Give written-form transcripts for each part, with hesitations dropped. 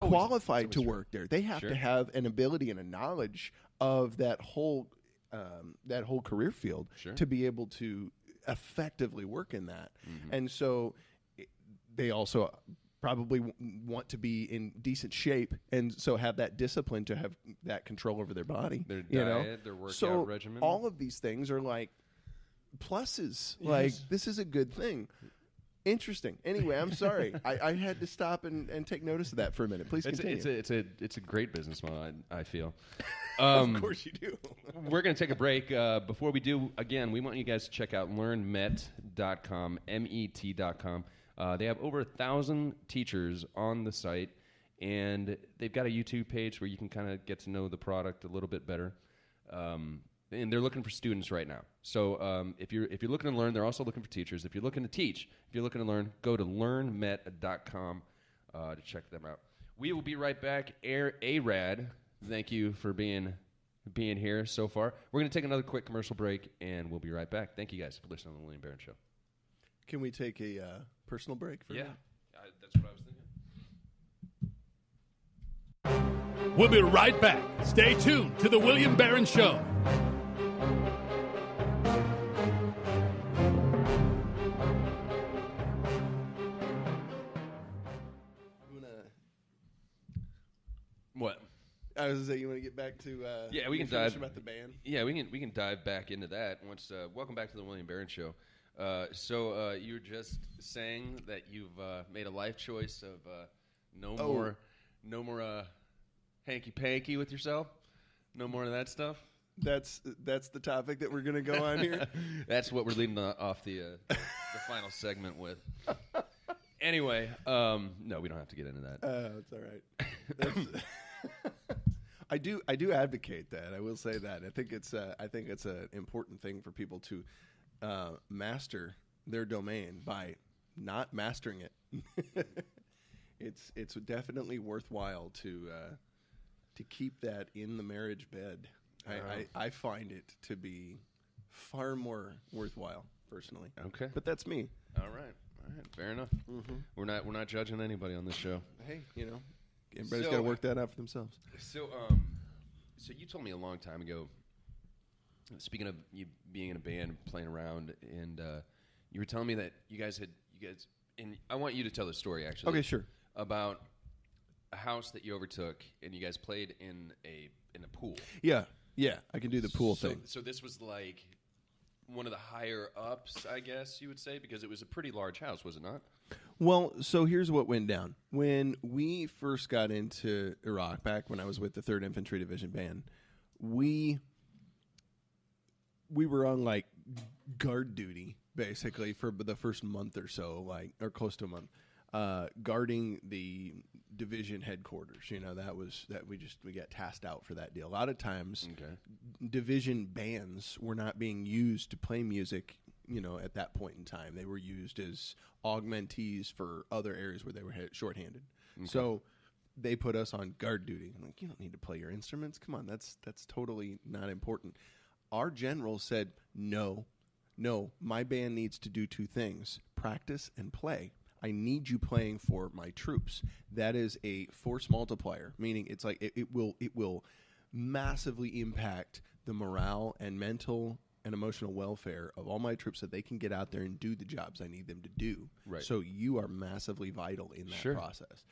qualified to work there. They have Sure. to have an ability and a knowledge of that whole career field Sure. to be able to effectively work in that. And so they also probably want to be in decent shape, and so have that discipline to have that control over their body, Their you know? diet, their workout so regimen. all of these things are like pluses. Like, this is a good thing. Interesting. Anyway, I'm sorry. I had to stop and take notice of that for a minute. Please continue. It's a great business model, I feel. Of course you do. We're going to take a break. Before we do, again, we want you guys to check out learnmet.com, MET.com. They have over 1,000 teachers on the site, and they've got a YouTube page where you can kind of get to know the product a little bit better. And they're looking for students right now. So if you're looking to learn, they're also looking for teachers. If you're looking to teach, if you're looking to learn, go to learnmet.com to check them out. We will be right back. ARAD, thank you for being here so far. We're going to take another quick commercial break, and we'll be right back. Thank you guys for listening to the William Barron Show. Can we take a personal break for Yeah, now? that's what I was thinking. We'll be right back. Stay tuned to the William Barron Show. What? I was going to say, you want to get back to Yeah, we can finish dive about the band? Yeah, we can dive back into that once. Welcome back to the William Barron Show. So you were just saying that you've made a life choice of no more hanky panky with yourself, no more of that stuff. That's the topic that we're going to go on here. That's what we're leading off the final segment with. Anyway, no, we don't have to get into that. It's all right. I do advocate that. I will say that. I think it's an important thing for people to master their domain by not mastering it. It's definitely worthwhile to keep that in the marriage bed. I find it to be far more worthwhile personally. Okay, but that's me. All right, fair enough. Mm-hmm. We're not judging anybody on this show. Hey, everybody's got to work that out for themselves. So you told me a long time ago. Speaking of you being in a band, playing around, and you were telling me that you guys, and I want you to tell the story actually. Okay, sure. About a house that you overtook, and you guys played in a pool. Yeah, I can do the pool thing. So this was like one of the higher ups, I guess you would say, because it was a pretty large house, was it not? Well, so here's what went down. When we first got into Iraq, back when I was with the 3rd Infantry Division Band, we were on like guard duty basically for the first month or so, or close to a month, guarding the division headquarters. We got tasked out for that deal. A lot of times, division bands were not being used to play music. At that point in time, they were used as augmentees for other areas where they were shorthanded. Okay. So they put us on guard duty. I'm like, you don't need to play your instruments. Come on, that's totally not important. Our general said, no, my band needs to do 2 things: practice and play. I need you playing for my troops. That is a force multiplier, meaning it's like it will massively impact the morale and mental and emotional welfare of all my troops, so they can get out there and do the jobs I need them to do. Right. So you are massively vital in that process.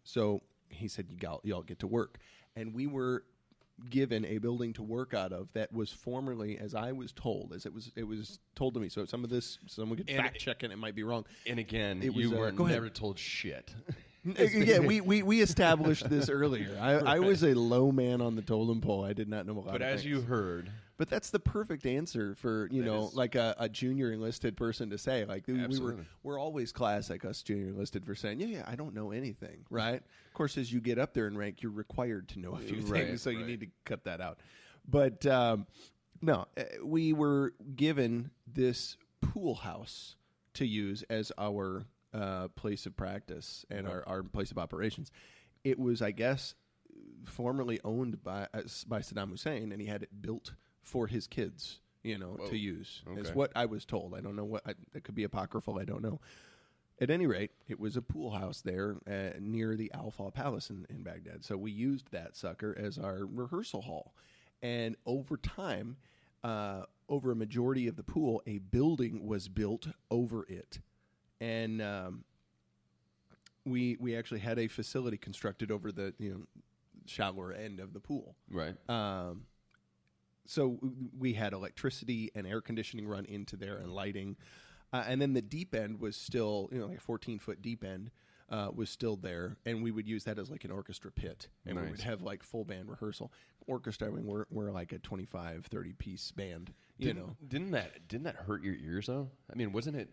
So he said, y'all get to work. And we were given a building to work out of that was formerly, as I was told, as it was told to me. So some of this, someone could fact check it might be wrong. And again, it was, you were never told shit. Yeah, we established this earlier. I was a low man on the totem pole. I did not know a lot But of as things. you heard, but that's the perfect answer for like a junior enlisted person to say. Like we're always classic, us junior enlisted, for saying, yeah, I don't know anything, right? Of course, as you get up there in rank, you're required to know a few things, so you need to cut that out. But no, we were given this pool house to use as our place of practice and our place of operations. It was, I guess, formerly owned by Saddam Hussein, and he had it built for his kids, to use, is what I was told. I don't know what that could be apocryphal. I don't know. At any rate, it was a pool house there near the Al-Fa Palace in Baghdad. So we used that sucker as our rehearsal hall. And over time, over a majority of the pool, a building was built over it. And we actually had a facility constructed over the shallower end of the pool. Right. So we had electricity and air conditioning run into there and lighting. And then the deep end was still, like a 14-foot deep end was still there. And we would use that as like an orchestra pit. And we would have like full band rehearsal. Orchestra, I mean, we're like a 25, 30-piece band, Didn't that hurt your ears, though? I mean, wasn't it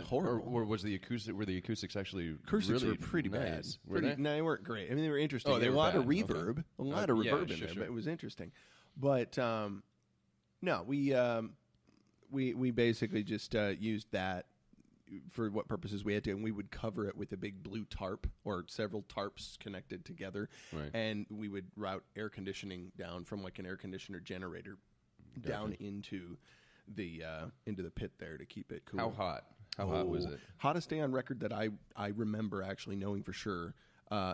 horrible. Or were the acoustics actually Acoustics really were pretty nice? bad. No, they weren't great. I mean, they were interesting. Oh, they a were lot of bad. reverb. Okay. A lot of reverb in sure, there, sure. but it was interesting. But no, we basically just used that for what purposes we had to, and we would cover it with a big blue tarp or several tarps connected together, Right. and we would route air conditioning down from like an air conditioner generator down into the pit there to keep it cool. How hot? How hot was it? Hottest day on record that I remember actually knowing for sure.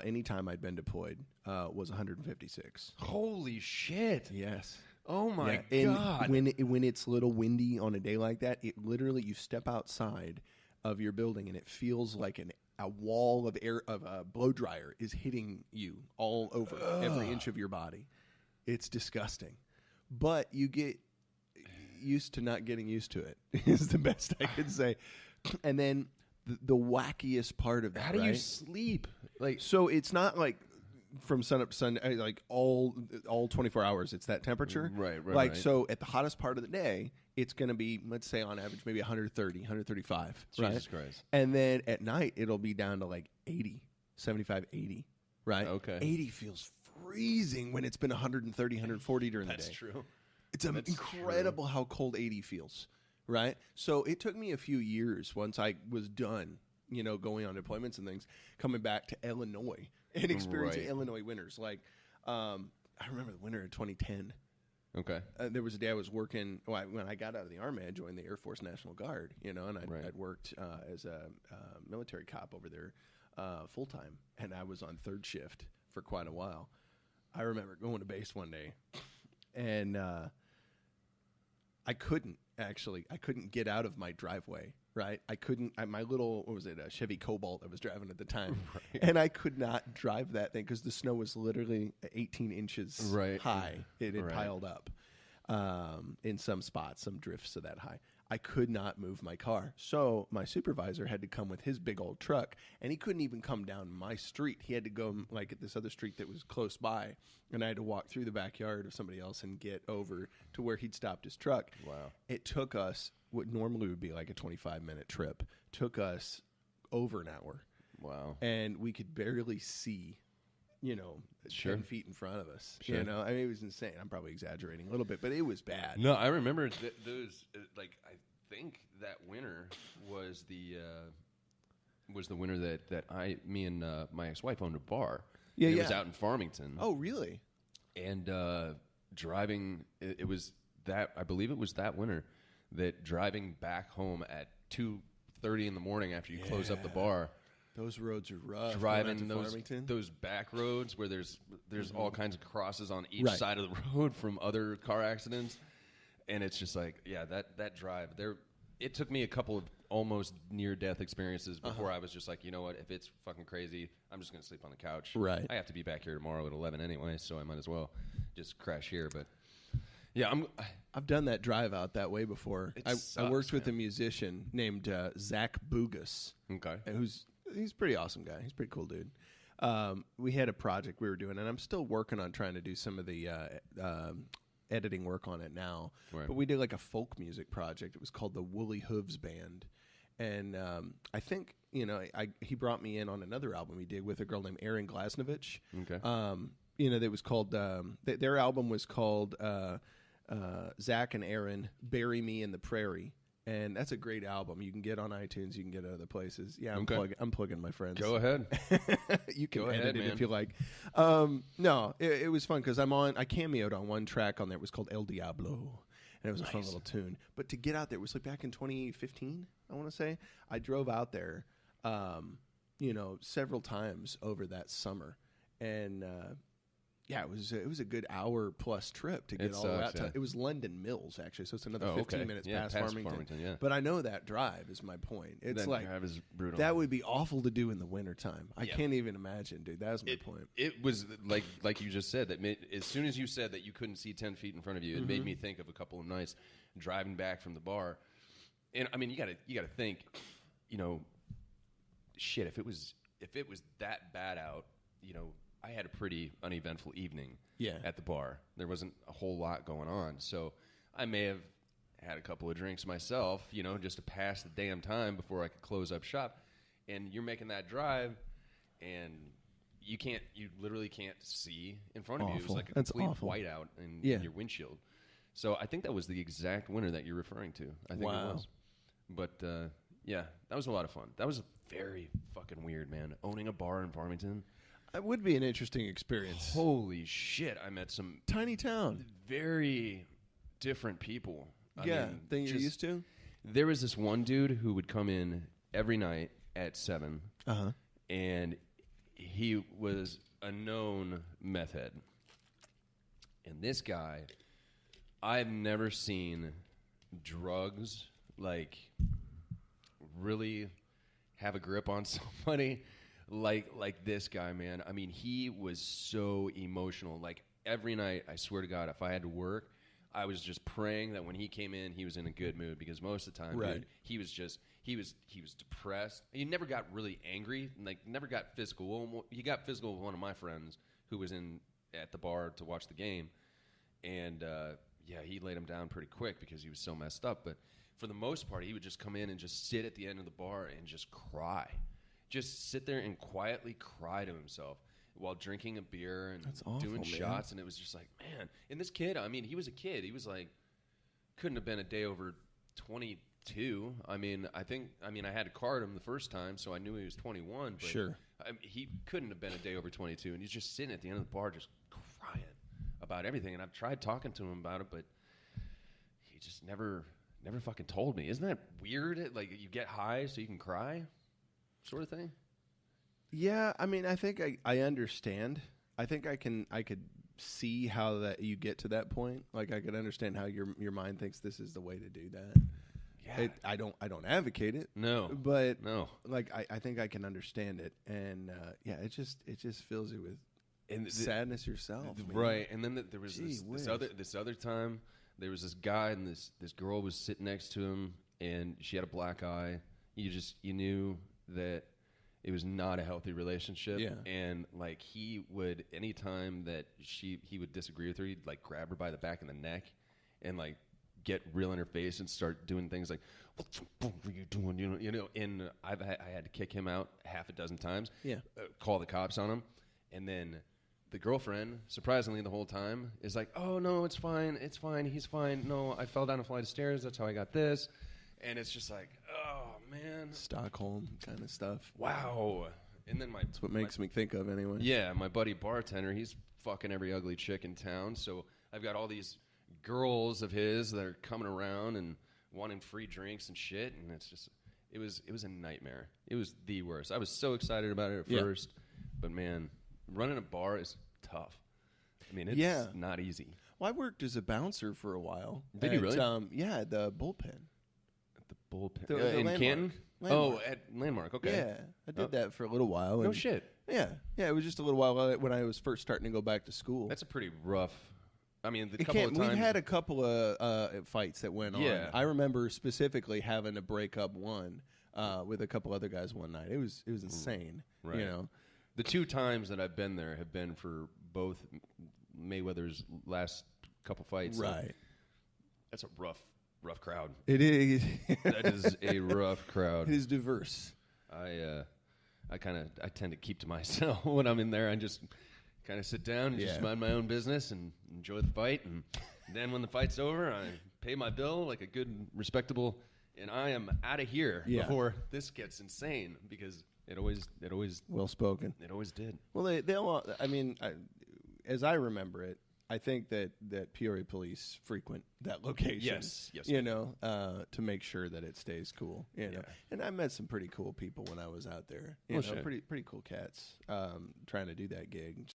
Anytime I'd been deployed was 156. Holy shit! Yes. Oh my And god! when it's a little windy on a day like that, it literally you step outside of your building and it feels like a wall of air of a blow dryer is hitting you all over every inch of your body. It's disgusting, but you get used to not getting used to it. Is the best I could say. And then the wackiest part of that. How do you right? sleep? Like, So it's not like from sun up to sun, like all 24 hours. It's that temperature, Right, Like right. so, at the hottest part of the day, it's going to be, let's say, on average, maybe 130, 135. Jesus right? Christ. And then at night, it'll be down to like 80, 75, 80. Right. Okay. 80 feels freezing when it's been 130, 140 during the day. That's true. It's incredible how cold 80 feels, right? So it took me a few years once I was done, going on deployments and things, coming back to Illinois and experiencing Right. Illinois winters. Like, I remember the winter of 2010. Okay. There was a day I was working, when I got out of the Army, I joined the Air Force National Guard, and I'd worked as a military cop over there full-time, and I was on third shift for quite a while. I remember going to base one day, and I couldn't get out of my driveway, right? My little, a Chevy Cobalt I was driving at the time, and I could not drive that thing because the snow was literally 18 inches high. It had piled up in some spots, some drifts of that high. I could not move my car. So my supervisor had to come with his big old truck, and he couldn't even come down my street. He had to go like at this other street that was close by, and I had to walk through the backyard of somebody else and get over to where he'd stopped his truck. Wow. It took us what normally would be like a 25-minute trip, took us over an hour. Wow. And we could barely see, Sure. 10 feet in front of us. Sure. I mean, it was insane. I'm probably exaggerating a little bit, but it was bad. No, I remember those. I think that winter was the winter that me and my ex-wife owned a bar. Yeah, It yeah. was out in Farmington. Oh, really? And driving, it was that, I believe it was that winter that driving back home at 2:30 in the morning after you close up the bar. Those roads are rough. Driving going out to Farmington. those back roads where there's all kinds of crosses on each Right. side of the road from other car accidents, and it's just like, yeah, that drive there. It took me a couple of almost near death experiences before I was just like, you know what, if it's fucking crazy, I'm just gonna sleep on the couch. Right. I have to be back here tomorrow at 11 anyway, so I might as well just crash here. But yeah, I've done that drive out that way before. It I sucks, worked with a man. musician named Zach Bugas. Okay. He's a pretty awesome guy. He's a pretty cool dude. We had a project we were doing, and I'm still working on trying to do some of the editing work on it now. Right. But we did like a folk music project. It was called the Woolly Hooves Band. And I think, he brought me in on another album he did with a girl named Erin Glasnovich. Okay. That was called, their album was called Zach and Erin, Bury Me in the Prairie. And that's a great album. You can get on iTunes. You can get it other places. Yeah, I'm plugging my friends. Go ahead. You can Go edit ahead, it man. if you like. No, it was fun because I cameoed on one track on there. It was called El Diablo, and it was a fun little tune. But to get out there, it was like back in 2015, I want to say. I drove out there several times over that summer, and it was a good hour plus trip to get all the way out. It was London Mills actually, so it's another 15 minutes past Farmington. Yeah. But I know that drive is my point. It's that like drive is brutal. That would be awful to do in the wintertime. I can't even imagine, dude. That's my point. It was like you just said that as soon as you said that you couldn't see 10 feet in front of you, it made me think of a couple of nights driving back from the bar. And I mean, you gotta think, shit. If it was that bad out, I had a pretty uneventful evening at the bar. There wasn't a whole lot going on, so I may have had a couple of drinks myself, just to pass the damn time before I could close up shop. And you're making that drive, and you literally can't see in front of you. It was like a complete whiteout in your windshield. So I think that was the exact winter that you're referring to. I think it was. But, that was a lot of fun. That was very fucking weird, man. Owning a bar in Farmington. It would be an interesting experience. Holy shit. I met some tiny town. Very different people. Thing you're used to? There was this one dude who would come in every night at 7. Uh-huh. And he was a known meth head. And this guy, I've never seen drugs really have a grip on somebody like this guy, man. I mean, he was so emotional. Like every night, I swear to God, if I had to work, I was just praying that when he came in, he was in a good mood, because most of the time, dude, he was depressed. He never got really angry, never got physical. Well, he got physical with one of my friends who was at the bar to watch the game, and he laid him down pretty quick because he was so messed up. But for the most part, he would just come in and just sit at the end of the bar and just cry. Just sit there and quietly cry to himself while drinking a beer and doing shots. And it was just like, man. And this kid, I mean, he was a kid. He was couldn't have been a day over 22. I had to card him the first time, so I knew he was 21. But sure. He couldn't have been a day over 22. And he's just sitting at the end of the bar just crying about everything. And I've tried talking to him about it, but he just never fucking told me. Isn't that weird? Like, you get high so you can cry? Sort of thing. Yeah, I mean, I think I understand. I think I could see how that you get to that point. Like, I could understand how your mind thinks this is the way to do that. Yeah, I don't advocate it. No, but no. Like, I think I can understand it, and it just fills you with sadness yourself, right? And then there was this other time. There was this guy, and this girl was sitting next to him, and she had a black eye. You knew that it was not a healthy relationship. Yeah. And he would, anytime that he would disagree with her, he'd grab her by the back of the neck and get real in her face and start doing things like, "What the fuck are you doing?" And I had to kick him out half a dozen times. Yeah. Call the cops on him, and then the girlfriend, surprisingly the whole time, is like, "Oh no, it's fine, he's fine. No, I fell down a flight of stairs. That's how I got this." And it's just like, oh, man. Stockholm kind of stuff. Wow. And then that's what makes me think of anyway. Yeah, my buddy bartender, he's fucking every ugly chick in town. So I've got all these girls of his that are coming around and wanting free drinks and shit. And it's just, it was a nightmare. It was the worst. I was so excited about it at first. But, man, running a bar is tough. I mean, it's not easy. Well, I worked as a bouncer for a while. Did you really? At the Bullpen. Bullpen. The in Landmark. Canton? Landmark. Oh, at Landmark. Okay. Yeah, I did that for a little while. No shit. Yeah. It was just a little while when I was first starting to go back to school. That's a pretty rough. I mean, the couple of times we had a couple of fights that went on. Yeah. I remember specifically having to break up one with a couple other guys one night. It was insane. Right. The 2 times that I've been there have been for both Mayweather's last couple fights. Right. That's a rough crowd. It is. That is a rough crowd. It is diverse. I tend to keep to myself when I'm in there. I just kind of sit down and just mind my own business and enjoy the fight. And then when the fight's over, I pay my bill like a good, respectable, and I am out of here before this gets insane, because it always well spoken. It always did. Well, they'll. I mean, as I remember it, I think that Peoria police frequent that location. Yes, you know, to make sure that it stays cool. You know, and I met some pretty cool people when I was out there. You know, shit. pretty cool cats trying to do that gig.